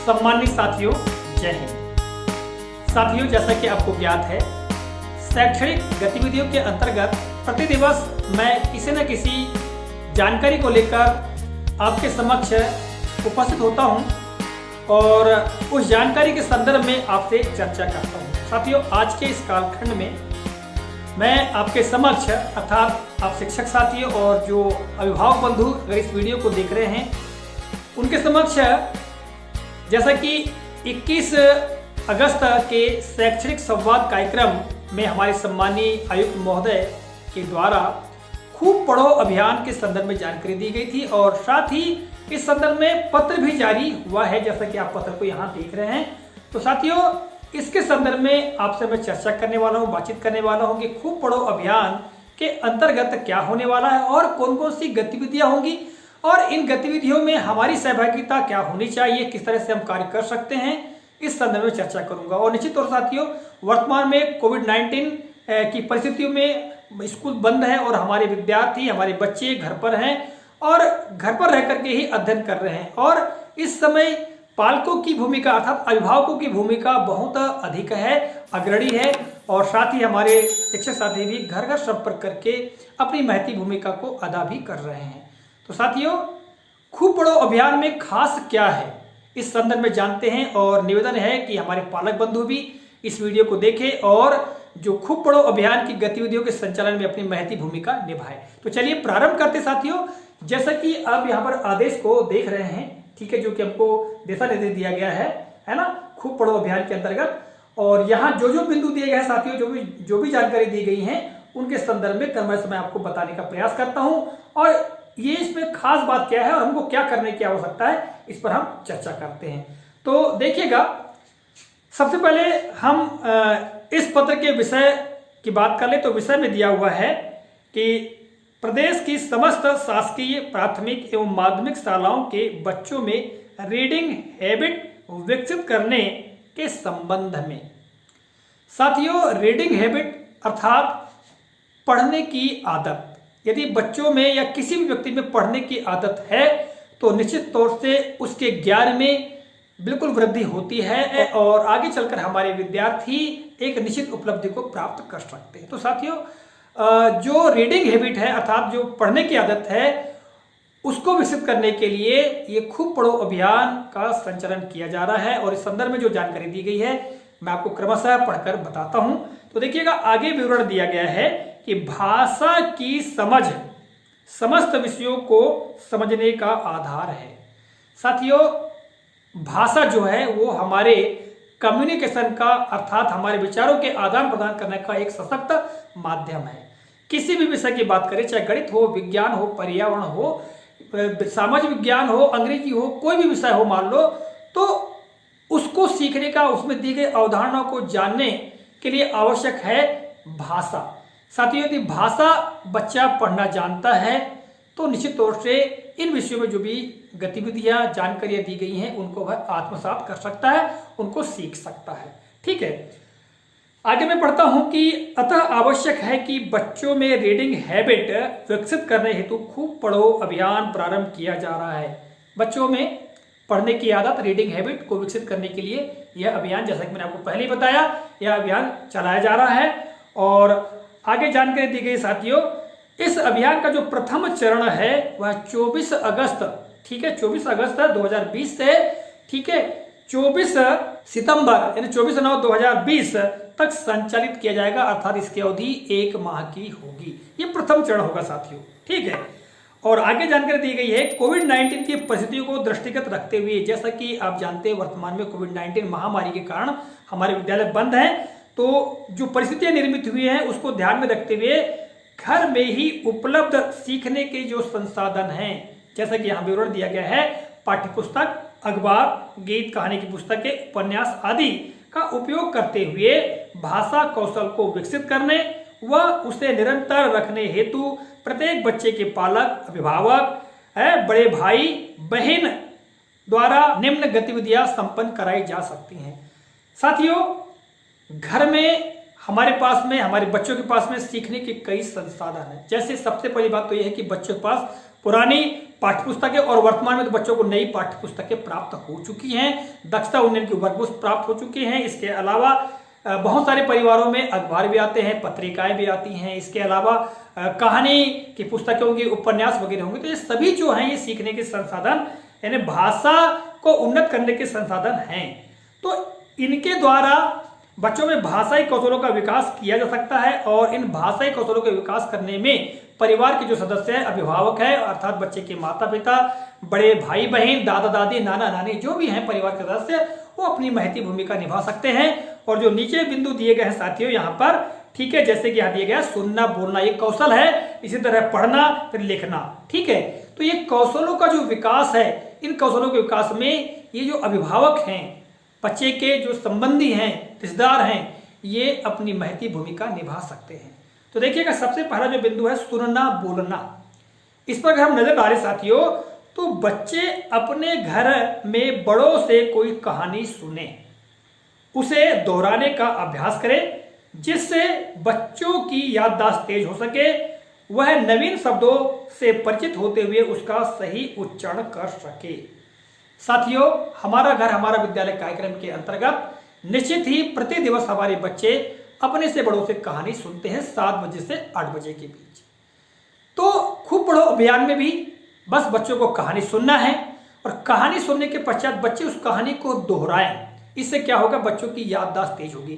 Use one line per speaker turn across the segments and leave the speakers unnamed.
सम्मानित साथियों, जय हिंद। साथियों, जैसा कि आपको ज्ञात है, शैक्षणिक गतिविधियों के अंतर्गत प्रति दिवस मैं किसी न किसी जानकारी को लेकर आपके समक्ष उपस्थित होता हूं और उस जानकारी के संदर्भ में आपसे चर्चा करता हूं। साथियों, आज के इस कालखंड में मैं आपके समक्ष अर्थात आप शिक्षक साथी और जो अभिभावक बंधु अगर इस वीडियो को देख रहे हैं उनके समक्ष, जैसा कि 21 अगस्त के शैक्षणिक संवाद कार्यक्रम में हमारे सम्मानीय आयुक्त महोदय के द्वारा खूब पढ़ो अभियान के संदर्भ में जानकारी दी गई थी और साथ ही इस संदर्भ में पत्र भी जारी हुआ है, जैसा कि आप पत्र को यहाँ देख रहे हैं। तो साथियों, इसके संदर्भ में आपसे मैं चर्चा करने वाला हूँ, बातचीत करने वाला हूँ कि खूब पढ़ो अभियान के अंतर्गत क्या होने वाला है और कौन कौन सी गतिविधियां होंगी और इन गतिविधियों में हमारी सहभागिता क्या होनी चाहिए, किस तरह से हम कार्य कर सकते हैं, इस संदर्भ में चर्चा करूंगा। और निश्चित तौर साथियों, वर्तमान में कोविड-19 की परिस्थितियों में स्कूल बंद है और हमारे विद्यार्थी, हमारे बच्चे घर पर हैं और घर पर रह करके ही अध्ययन कर रहे हैं और इस समय पालकों की भूमिका अर्थात अभिभावकों की भूमिका बहुत अधिक है, अग्रणी है और साथ ही हमारे शिक्षक साथी भी घर घर संपर्क करके अपनी महती भूमिका को अदा भी कर रहे हैं। तो साथियों, खूब पढ़ो अभियान में खास क्या है, इस संदर्भ में जानते हैं और निवेदन है कि हमारे पालक बंधु भी इस वीडियो को देखें और जो खूब पढ़ो अभियान की गतिविधियों के संचालन में अपनी महती भूमिका निभाएं। तो चलिए प्रारंभ करते साथियों। जैसा कि आप यहाँ पर आदेश को देख रहे हैं, ठीक है, जो कि हमको दिशा निर्देश दिया गया है ना, खूब पढ़ो अभियान के अंतर्गत। और यहाँ जो जो बिंदु दिए गए हैं साथियों, जो भी जानकारी दी गई है उनके संदर्भ में क्रमशः मैं आपको बताने का प्रयास करता हूँ और ये इसमें खास बात क्या है और हमको क्या करने की आवश्यकता है, इस पर हम चर्चा करते हैं। तो देखिएगा, सबसे पहले हम इस पत्र के विषय की बात कर ले तो विषय में दिया हुआ है कि प्रदेश की समस्त शासकीय प्राथमिक एवं माध्यमिक शालाओं के बच्चों में रीडिंग हैबिट विकसित करने के संबंध में। साथियों, रीडिंग हैबिट अर्थात पढ़ने की आदत, यदि बच्चों में या किसी भी व्यक्ति में पढ़ने की आदत है तो निश्चित तौर से उसके ज्ञान में बिल्कुल वृद्धि होती है और आगे चलकर हमारे विद्यार्थी एक निश्चित उपलब्धि को प्राप्त कर सकते हैं। तो साथियों, जो रीडिंग हैबिट है अर्थात जो पढ़ने की आदत है उसको विकसित करने के लिए ये खूब पढ़ो अभियान का संचालन किया जा रहा है और इस संदर्भ में जो जानकारी दी गई है मैं आपको क्रमशः पढ़कर बताता हूं। तो देखिएगा, आगे विवरण दिया गया है कि भाषा की समझ समस्त विषयों को समझने का आधार है। साथियों, भाषा जो है वो हमारे कम्युनिकेशन का अर्थात हमारे विचारों के आदान प्रदान करने का एक सशक्त माध्यम है। किसी भी विषय की बात करें, चाहे गणित हो, विज्ञान हो, पर्यावरण हो, सामाजिक विज्ञान हो, अंग्रेजी हो, कोई भी विषय हो मान लो, तो उसको सीखने का, उसमें दी गई अवधारणा को जानने के लिए आवश्यक है भाषा। साथियों, यदि भाषा बच्चा पढ़ना जानता है तो निश्चित तौर से इन विषयों में जो भी गतिविधियां, जानकारियां दी गई हैं उनको वह आत्मसात कर सकता है, उनको सीख सकता है। ठीक है, आगे मैं पढ़ता हूं कि अतः आवश्यक है कि बच्चों में रीडिंग हैबिट विकसित करने हेतु खूब पढ़ो अभियान प्रारंभ किया जा रहा है। बच्चों में पढ़ने की आदत, रीडिंग हैबिट को विकसित करने के लिए यह अभियान, जैसा कि मैंने आपको पहले ही बताया, यह अभियान चलाया जा रहा है। और आगे जानकारी दी गई साथियों, इस अभियान का जो प्रथम चरण है वह 24 अगस्त, ठीक है, 24 अगस्त 2020 से, ठीक है, 24 सितंबर यानी 24/9/2020 तक संचालित किया जाएगा अर्थात इसकी अवधि 1 माह की होगी। ये प्रथम चरण होगा साथियों, ठीक है। और आगे जानकारी दी गई है कोविड-19 की परिस्थितियों को दृष्टिगत रखते हुए, जैसा कि आप जानते हैं वर्तमान में कोविड-19 महामारी के कारण हमारे विद्यालय बंद हैं, तो जो परिस्थितियां निर्मित हुई हैं उसको ध्यान में रखते हुए घर में ही उपलब्ध सीखने के जो संसाधन हैं, जैसा कि यहाँ विवरण दिया गया है, पाठ्यपुस्तक, अखबार, गीत, कहानी की पुस्तकें, उपन्यास आदि का उपयोग करते हुए भाषा कौशल को विकसित करने व उसे निरंतर रखने हेतु प्रत्येक बच्चे के पालक, अभिभावक, बड़े भाई बहन द्वारा निम्न गतिविधियां संपन्न कराई जा सकती हैं। साथियों, घर में हमारे बच्चों के पास में सीखने के कई संसाधन हैं। जैसे सबसे पहली बात तो यह है कि बच्चों के पास पुरानी पाठ्य पुस्तकें और वर्तमान में तो बच्चों को नई पाठ्य पुस्तकें प्राप्त हो चुकी हैं, दक्षता उन्नयन की वर्कबुक्स प्राप्त हो चुके हैं। इसके अलावा बहुत सारे परिवारों में अखबार भी आते हैं, पत्रिकाएं भी आती हैं। इसके अलावा कहानी की पुस्तकें होंगी, उपन्यास वगैरह होंगे। तो ये सभी जो हैं ये सीखने के संसाधन यानी भाषा को उन्नत करने के संसाधन हैं। तो इनके द्वारा बच्चों में भाषाई कौशलों का विकास किया जा सकता है और इन भाषाई कौशलों का विकास करने में परिवार के जो सदस्य हैं, अभिभावक हैं अर्थात बच्चे के माता पिता, बड़े भाई बहन, दादा दादी, नाना नानी जो भी हैं परिवार के सदस्य, वो अपनी महती भूमिका निभा सकते हैं। और जो नीचे बिंदु दिए गए हैं साथियों यहाँ पर, ठीक है, जैसे कि यहाँ दिया गया सुनना बोलना एक कौशल है, इसी तरह पढ़ना फिर लिखना, ठीक है। तो ये कौशलों का जो विकास है, इन कौशलों के विकास में ये जो अभिभावक हैं, बच्चे के जो संबंधी हैं, रिश्तेदार हैं, ये अपनी महती भूमिका निभा सकते हैं। तो देखिएगा सबसे पहला जो बिंदु है सुनना बोलना, इस पर अगर हम नजर डालें साथियों तो बच्चे अपने घर में बड़ों से कोई कहानी सुने, उसे दोहराने का अभ्यास करें जिससे बच्चों की याददाश्त तेज हो सके, वह नवीन शब्दों से परिचित होते हुए उसका सही उच्चारण कर सके। साथियों हमारा घर हमारा विद्यालय कार्यक्रम के अंतर्गत निश्चित ही प्रति दिवस हमारे बच्चे अपने से बड़ों से कहानी सुनते हैं 7 बजे से 8 बजे के बीच। तो खूब पढ़ो अभियान में भी बस बच्चों को कहानी सुनना है और कहानी सुनने के पश्चात बच्चे उस कहानी को दोहराएं। इससे क्या होगा, बच्चों की याददाश्त तेज होगी।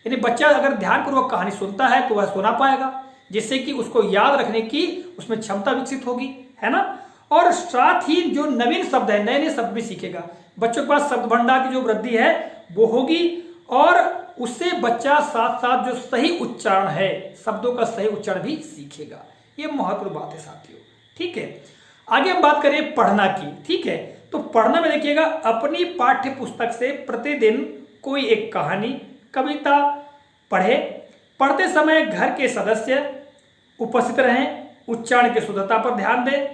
यानी बच्चा अगर ध्यानपूर्वक कहानी सुनता है तो वह सुना पाएगा, जिससे कि उसको याद रखने की उसमें क्षमता विकसित होगी, है ना। और साथ ही जो नवीन शब्द है, नए नए शब्द भी सीखेगा। बच्चों के पास शब्द भंडार की जो वृद्धि है वो होगी और उससे बच्चा साथ साथ जो सही उच्चारण है, शब्दों का सही उच्चारण भी सीखेगा। ये महत्वपूर्ण बात है साथियों, ठीक है। आगे हम बात करें पढ़ना की, ठीक है। तो पढ़ना में देखिएगा अपनी पाठ्य पुस्तक से प्रतिदिन कोई एक कहानी, कविता पढ़े। पढ़ते समय घर के सदस्य उपस्थित रहें, उच्चारण की शुद्धता पर ध्यान दें,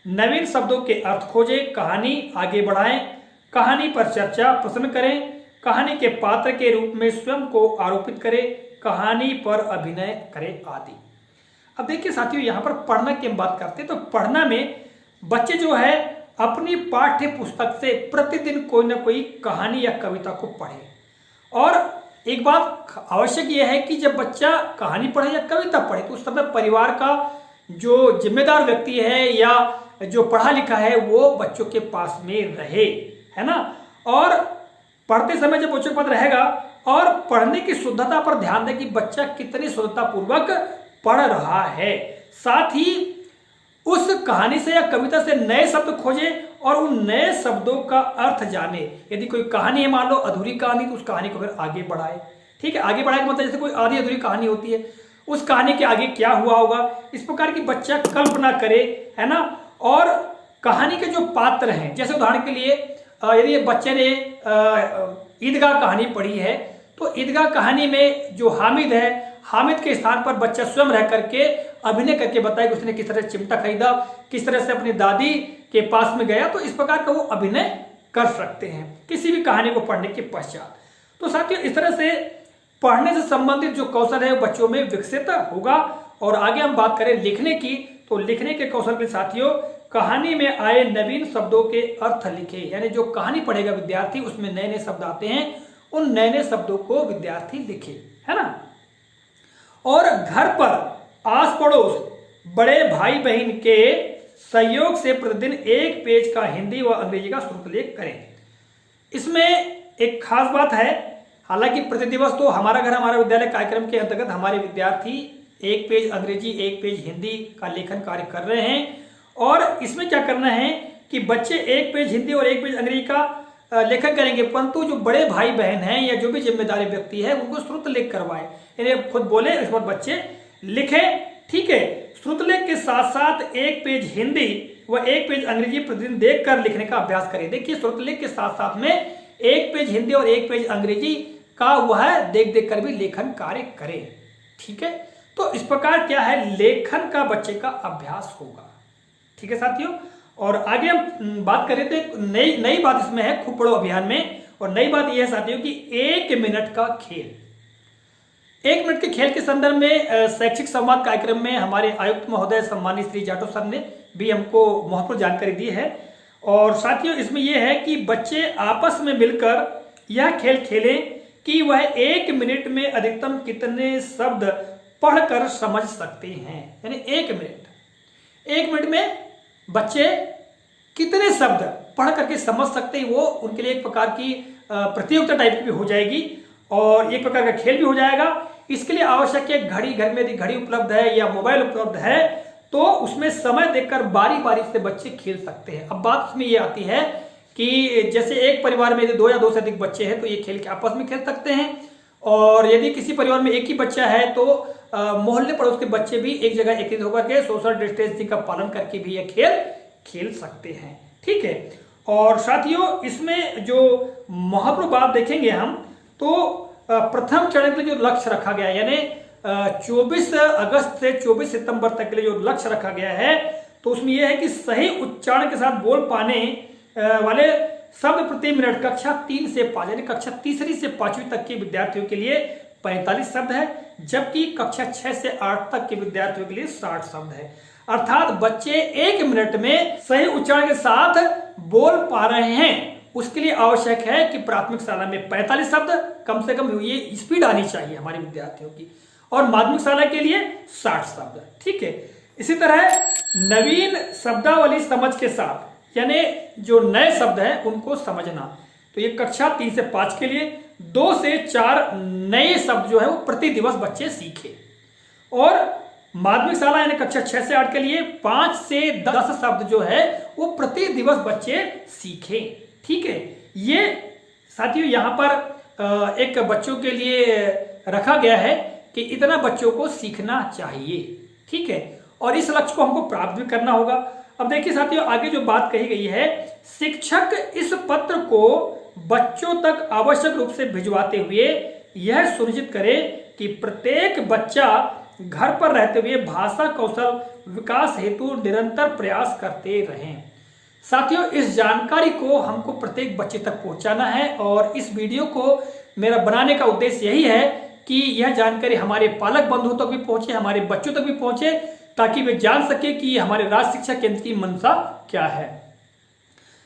नवीन शब्दों के अर्थ खोजें, कहानी आगे बढ़ाएं, कहानी पर चर्चा प्रश्न करें, कहानी के पात्र के रूप में स्वयं को आरोपित करें, कहानी पर अभिनय करें आदि। अब देखिए साथियों यहाँ पर पढ़ना की हम बात करते हैं तो पढ़ना में बच्चे जो है अपनी पाठ्य पुस्तक से प्रतिदिन कोई ना कोई कहानी या कविता को पढ़े। और एक बात आवश्यक यह है कि जब बच्चा कहानी पढ़े या कविता पढ़े तो उस समय परिवार का जो जिम्मेदार व्यक्ति है या जो पढ़ा लिखा है वो बच्चों के पास में रहे, है ना। और पढ़ते समय जब बच्चों के पास रहेगा और पढ़ने की शुद्धता पर ध्यान दें कि बच्चा कितनी शुद्धता पूर्वक पढ़ रहा है। साथ ही उस कहानी से या कविता से नए शब्द खोजे और उन नए शब्दों का अर्थ जाने। यदि कोई कहानी है मान लो अधूरी कहानी तो उस कहानी को फिर आगे बढ़ाए, ठीक है। आगे बढ़ाए का मतलब जैसे कोई आधी अधूरी कहानी होती है, उस कहानी के आगे क्या हुआ होगा, इस प्रकार की बच्चा कल्पना करे, है ना। और कहानी के जो पात्र हैं, जैसे उदाहरण के लिए यदि बच्चे ने ईदगाह कहानी पढ़ी है तो ईदगाह कहानी में जो हामिद है, हामिद के स्थान पर बच्चा स्वयं रह करके अभिनय करके बताए कि उसने किस तरह चिमटा खरीदा, किस तरह से अपनी दादी के पास में गया। तो इस प्रकार का वो अभिनय कर सकते हैं किसी भी कहानी को पढ़ने के पश्चात। तो साथियों इस तरह से पढ़ने से संबंधित जो कौशल है वो बच्चों में विकसित होगा। और आगे हम बात करें लिखने की, तो लिखने के कौशल के साथियों कहानी में आए नवीन शब्दों के अर्थ लिखे। यानी जो कहानी पढ़ेगा विद्यार्थी उसमें नए नए शब्द आते हैं, उन नए नए शब्दों को विद्यार्थी लिखे, है ना। और घर पर आस पड़ोस बड़े भाई बहन के सहयोग से प्रतिदिन एक पेज का हिंदी व अंग्रेजी का श्रुतलेख करें। इसमें एक खास बात है, हालांकि प्रतिदिवस तो हमारा घर हमारा विद्यालय कार्यक्रम के अंतर्गत हमारे विद्यार्थी एक पेज अंग्रेजी एक पेज हिंदी का लेखन कार्य कर रहे हैं। और इसमें क्या करना है कि बच्चे एक पेज हिंदी और एक पेज अंग्रेजी का लेखन करेंगे, परंतु जो बड़े भाई बहन हैं या जो भी जिम्मेदारी व्यक्ति है उनको श्रुतलेख करवाएं। यानी खुद बोले इस पर बच्चे लिखें, ठीक है। श्रुतलेख के साथ साथ एक पेज हिंदी व एक पेज अंग्रेजी प्रतिदिन देखकर लिखने का अभ्यास करें। देखिए श्रुतलेख के साथ साथ में एक पेज हिंदी और एक पेज अंग्रेजी का वह देख देख कर भी लेखन कार्य करें, ठीक है। तो इस प्रकार क्या है, लेखन का बच्चे का अभ्यास होगा, ठीक है साथियों। और आगे हम बात करें तो नई बात इसमें है खूब पढ़ो अभियान में। और नई बात यह है साथियों कि 1 मिनट का खेल, 1 मिनट के खेल के संदर्भ में शैक्षिक संवाद कार्यक्रम में हमारे आयुक्त महोदय सम्मानित श्री जाटव सर ने भी हमको महत्वपूर्ण जानकारी दी है। और साथियों इसमें यह है कि बच्चे आपस में मिलकर यह खेल खेलें कि वह 1 मिनट में अधिकतम कितने शब्द पढ़कर समझ सकते हैं। यानी 1 मिनट में बच्चे कितने शब्द पढ़ करके समझ सकते हैं, वो उनके लिए एक प्रकार की प्रतियोगिता टाइप की भी हो जाएगी और एक प्रकार का खेल भी हो जाएगा। इसके लिए आवश्यक है घड़ी, घर में यदि घड़ी उपलब्ध है या मोबाइल उपलब्ध है तो उसमें समय देकर बारी बारी से बच्चे खेल सकते हैं। अब बात उसमें ये आती है कि जैसे एक परिवार में यदि 2 या 2 से अधिक बच्चे हैं तो ये खेल के आपस में खेल सकते हैं, और यदि किसी परिवार में एक ही बच्चा है तो मोहल्ले पड़ोस के बच्चे भी एक जगह एकत्रित होकर के सोशल डिस्टेंसिंग का पालन करके भी यह खेल खेल सकते हैं। ठीक है। और साथियों इसमें जो महत्वपूर्ण बात देखेंगे हम तो प्रथम चरण के लिए जो लक्ष्य रखा गया है, यानी 24 अगस्त से 24 सितंबर तक के लिए जो लक्ष्य रखा गया है, तो उसमें यह है कि सही उच्चारण के साथ बोल पाने वाले शब्द प्रति मिनट कक्षा 3 से 5 यानी कक्षा तीसरी से 5वीं तक के विद्यार्थियों के लिए 45 शब्द है, जबकि कक्षा 6 से 8 तक के विद्यार्थियों के लिए 60 शब्द है। अर्थात बच्चे 1 मिनट में सही उच्चारण के साथ बोल पा रहे हैं, उसके लिए आवश्यक है कि प्राथमिक शाला में 45 शब्द कम से कम ये स्पीड आनी चाहिए हमारे विद्यार्थियों की, और माध्यमिक शाला के लिए 60 शब्द। ठीक है। इसी तरह नवीन शब्दावली समझ के साथ, यानी जो नए शब्द हैं उनको समझना, तो ये कक्षा 3 से 5 के लिए 2 से 4 नए शब्द जो है वो प्रति दिवस बच्चे सीखे, और माध्यमिक शाला यानी कक्षा 6 से 8 के लिए 5 से 10 शब्द जो है वो प्रति दिवस बच्चे सीखें। ठीक है। ये साथियों यहाँ पर एक बच्चों के लिए रखा गया है कि इतना बच्चों को सीखना चाहिए। ठीक है। और इस लक्ष्य को हमको प्राप्त भी करना होगा। अब देखिए साथियों आगे जो बात कही गई है, शिक्षक इस पत्र को बच्चों तक आवश्यक रूप से भिजवाते हुए यह सुनिश्चित करे कि प्रत्येक बच्चा घर पर रहते हुए भाषा कौशल विकास हेतु निरंतर प्रयास करते रहें। साथियों इस जानकारी को हमको प्रत्येक बच्चे तक पहुंचाना है, और इस वीडियो को मेरा बनाने का उद्देश्य यही है कि यह जानकारी हमारे पालक बंधुओं तक भी पहुंचे, हमारे बच्चों तक भी पहुंचे, ताकि वे जान सके कि हमारे राज्य शिक्षा केंद्र की मंशा क्या है।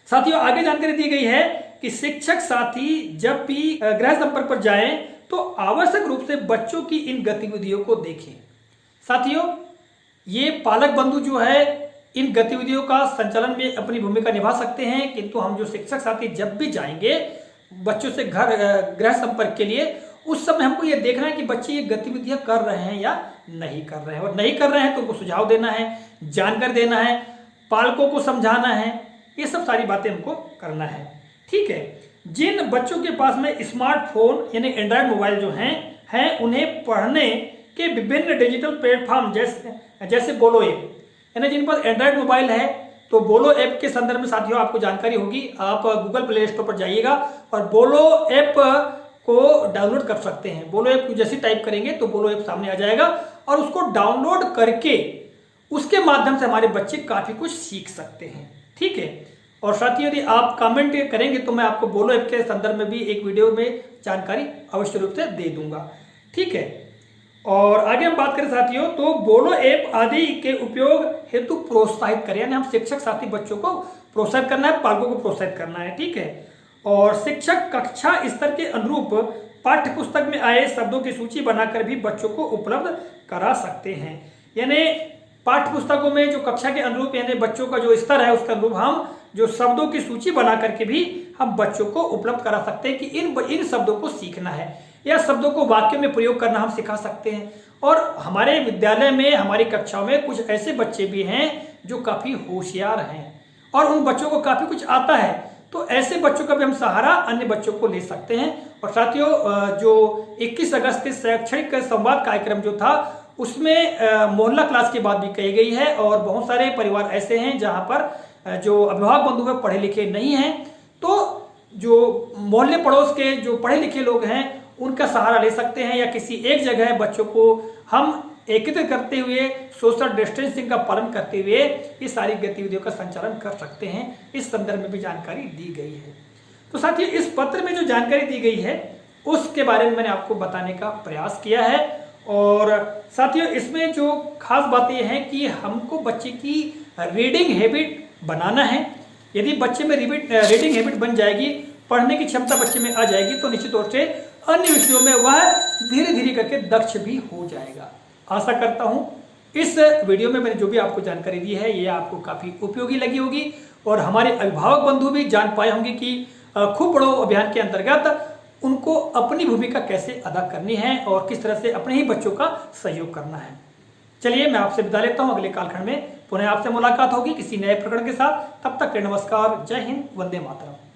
साथियों आगे जानकारी दी गई है कि शिक्षक साथी जब भी गृह संपर्क पर जाएं तो आवश्यक रूप से बच्चों की इन गतिविधियों को देखें। साथियों ये पालक बंधु जो है इन गतिविधियों का संचालन में अपनी भूमिका निभा सकते हैं, किंतु हम जो शिक्षक साथी जब भी जाएंगे बच्चों से गृह संपर्क के लिए, उस समय हमको ये देखना है कि बच्चे ये गतिविधियां कर रहे हैं या नहीं कर रहे हैं, और नहीं कर रहे हैं तो उनको सुझाव देना है, जानकारी देना है, पालकों को समझाना है, ये सब सारी बातें हमको करना है। ठीक है। जिन बच्चों के पास में स्मार्टफोन यानी एंड्रॉयड मोबाइल जो हैं उन्हें पढ़ने के विभिन्न डिजिटल प्लेटफॉर्म जैसे बोलो ऐप, यानी जिन पर एंड्रॉयड मोबाइल है तो बोलो ऐप के संदर्भ में साथियों आपको जानकारी होगी। आप गूगल प्ले स्टोर पर जाइएगा और बोलो ऐप को डाउनलोड कर सकते हैं। बोलो ऐप जैसे टाइप करेंगे तो बोलो ऐप सामने आ जाएगा, और उसको डाउनलोड करके उसके माध्यम से हमारे बच्चे काफी कुछ सीख सकते हैं। ठीक है। और साथियों यदि आप कमेंट करेंगे तो मैं आपको बोलो ऐप के संदर्भ में भी एक वीडियो में जानकारी अवश्य रूप से दे दूंगा। ठीक है। और आगे हम बात करें साथियों तो बोलो ऐप आदि के उपयोग हेतु प्रोत्साहित करें, यानी हम शिक्षक साथी बच्चों को प्रोत्साहित करना है, पालकों को प्रोत्साहित करना है। ठीक है। और शिक्षक कक्षा स्तर के अनुरूप पाठ्य पुस्तक में आए शब्दों की सूची बनाकर भी बच्चों को उपलब्ध करा सकते हैं। यानी पाठ्य पुस्तकों में जो कक्षा के अनुरूप यानी बच्चों का जो स्तर है उसके अनुरूप हम जो शब्दों की सूची बना करके भी हम बच्चों को उपलब्ध करा सकते हैं कि इन शब्दों को सीखना है, या शब्दों को वाक्य में प्रयोग करना हम सिखा सकते हैं। और हमारे विद्यालय में हमारी कक्षाओं में कुछ ऐसे बच्चे भी हैं जो काफी होशियार हैं और उन बच्चों को काफी कुछ आता है, तो ऐसे बच्चों का भी हम सहारा अन्य बच्चों को ले सकते हैं। और साथियों जो 21 अगस्त के शैक्षणिक संवाद कार्यक्रम जो था उसमें मोहल्ला क्लास की बात भी कही गई है, और बहुत सारे परिवार ऐसे हैं जहां पर जो अभिभावक बंधु हैं पढ़े लिखे नहीं हैं, तो जो मोहल्ले पड़ोस के जो पढ़े लिखे लोग हैं उनका सहारा ले सकते हैं, या किसी एक जगह बच्चों को हम एकत्रित करते हुए सोशल डिस्टेंसिंग का पालन करते हुए ये सारी गतिविधियों का संचालन कर सकते हैं। इस संदर्भ में भी जानकारी दी गई है। तो साथियों इस पत्र में जो जानकारी दी गई है उसके बारे में मैंने आपको बताने का प्रयास किया है। और साथियों इसमें जो खास बात यह है कि हमको बच्चे की रीडिंग हैबिट बनाना है। यदि बच्चे में रीडिंग हैबिट बन जाएगी, पढ़ने की क्षमता बच्चे में आ जाएगी, तो निश्चित तौर से अन्य विषयों में वह धीरे धीरे करके दक्ष भी हो जाएगा। आशा करता हूं इस वीडियो में मैंने जो भी आपको जानकारी दी है ये आपको काफी उपयोगी लगी होगी और हमारे अभिभावक बंधु भी जान पाए होंगे कि खूब पढ़ो अभियान के अंतर्गत उनको अपनी भूमिका कैसे अदा करनी है और किस तरह से अपने ही बच्चों का सहयोग करना है। चलिए मैं आपसे विदा लेता हूं, अगले कालखंड में पुनः आपसे मुलाकात होगी किसी नए प्रकरण के साथ। तब तक के नमस्कार, जय हिंद, वंदे मातरम।